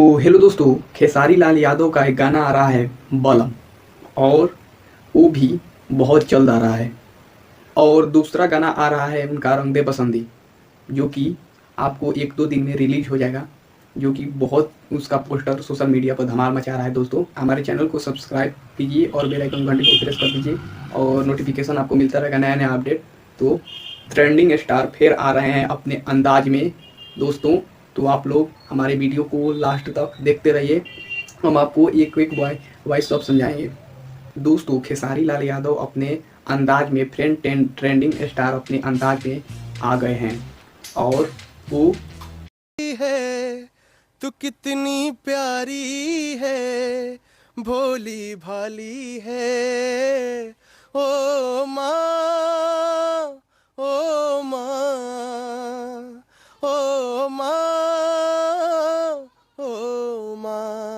तो हेलो दोस्तों, खेसारी लाल यादव का एक गाना आ रहा है बलम। और वो भी बहुत जल्द आ रहा है। और दूसरा गाना आ रहा है उनका रंग दे बसंती, जो कि आपको एक दो दिन में रिलीज हो जाएगा। जो कि बहुत उसका पोस्टर सोशल मीडिया पर धमाल मचा रहा है। दोस्तों, हमारे चैनल को सब्सक्राइब कीजिए और बेल आइकन घंटे को प्रेस कर दीजिए और नोटिफिकेशन आपको मिलता रहेगा नया नया अपडेट। तो ट्रेंडिंग स्टार फिर आ रहे हैं अपने अंदाज में दोस्तों। तो आप लोग हमारे वीडियो को लास्ट तक देखते रहिए। हम आपको एक एक वॉइस सब समझाएंगे। दोस्तों, खेसारी लाल यादव अपने अंदाज में ट्रेंडिंग स्टार अपने अंदाज में आ गए हैं। और वो है तू कितनी प्यारी है, भोली भाली है। ओ माँ, ओ माँ, ओ माँ, ओ माँ।